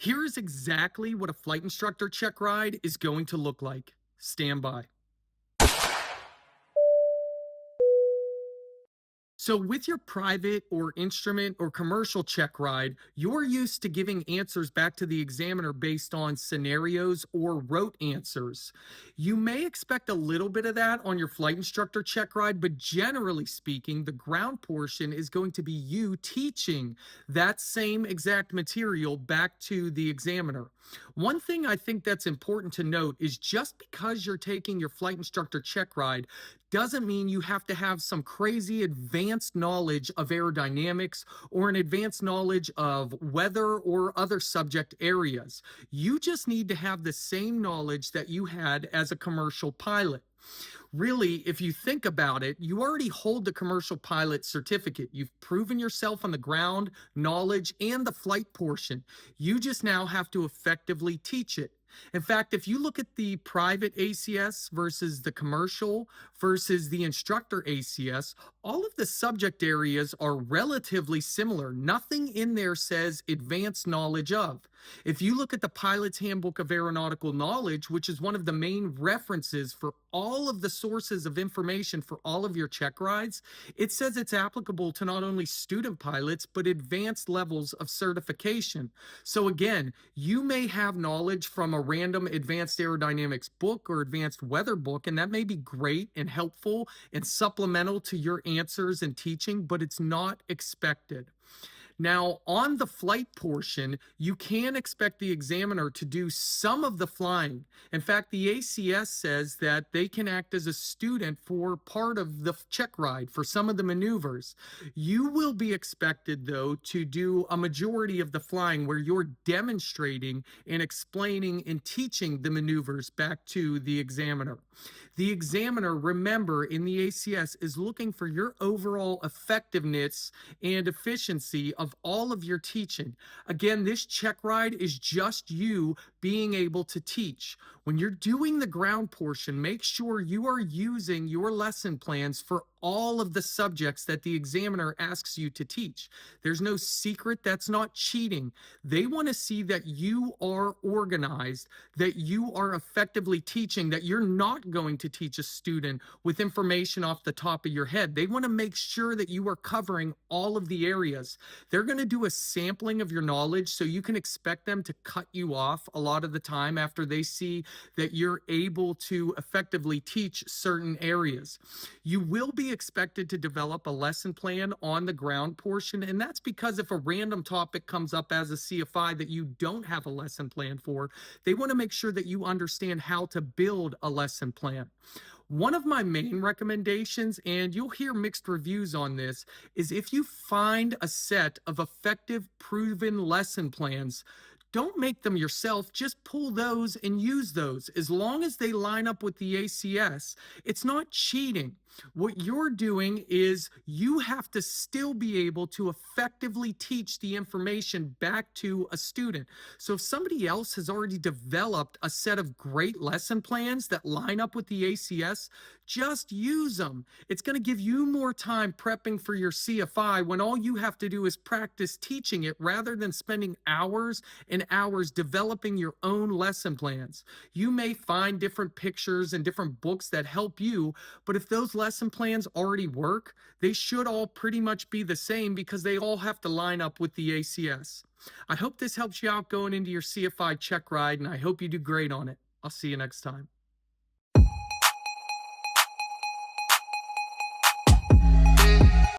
Here is exactly what a flight instructor check ride is going to look like. Stand by. So, with your private or instrument or commercial check ride, you're used to giving answers back to the examiner based on scenarios or rote answers. You may expect a little bit of that on your flight instructor check ride, but generally speaking, the ground portion is going to be you teaching that same exact material back to the examiner. One thing I think that's important to note is just because you're taking your flight instructor check ride doesn't mean you have to have some crazy advanced knowledge of aerodynamics or an advanced knowledge of weather or other subject areas. You just need to have the same knowledge that you had as a commercial pilot. Really, if you think about it, you already hold the commercial pilot certificate. You've proven yourself on the ground, knowledge, and the flight portion. You just now have to effectively teach it. In fact, if you look at the private ACS versus the commercial versus the instructor ACS, all of the subject areas are relatively similar. Nothing in there says advanced knowledge of. If you look at the Pilot's Handbook of Aeronautical Knowledge, which is one of the main references for all of the sources of information for all of your check rides, it says it's applicable to not only student pilots, but advanced levels of certification. So again, you may have knowledge from a random advanced aerodynamics book or advanced weather book, and that may be great and helpful and supplemental to your answers and teaching, but it's not expected. Now, on the flight portion, you can expect the examiner to do some of the flying. In fact, the ACS says that they can act as a student for part of the check ride for some of the maneuvers. You will be expected, though, to do a majority of the flying where you're demonstrating and explaining and teaching the maneuvers back to the examiner. The examiner, remember, in the ACS is looking for your overall effectiveness and efficiency of all of your teaching. Again, this check ride is just you being able to teach. When you're doing the ground portion, make sure you are using your lesson plans for all of the subjects that the examiner asks you to teach. There's no secret. That's not cheating. They want to see that you are organized, that you are effectively teaching, that you're not going to teach a student with information off the top of your head. They want to make sure that you are covering all of the areas. They're going to do a sampling of your knowledge, so you can expect them to cut you off a lot of the time after they see that you're able to effectively teach certain areas. You will be expected to develop a lesson plan on the ground portion, and that's because if a random topic comes up as a CFI that you don't have a lesson plan for, they want to make sure that you understand how to build a lesson plan. One of my main recommendations, and you'll hear mixed reviews on this, is if you find a set of effective, proven lesson plans, don't make them yourself, just pull those and use those. As long as they line up with the ACS, it's not cheating. What you're doing is you have to still be able to effectively teach the information back to a student. So if somebody else has already developed a set of great lesson plans that line up with the ACS, just use them. It's going to give you more time prepping for your CFI when all you have to do is practice teaching it rather than spending hours and hours developing your own lesson plans. You may find different pictures and different books that help you, but if those lesson plans already work, they should all pretty much be the same because they all have to line up with the ACS. I hope this helps you out going into your CFI check ride, and I hope you do great on it. I'll see you next time.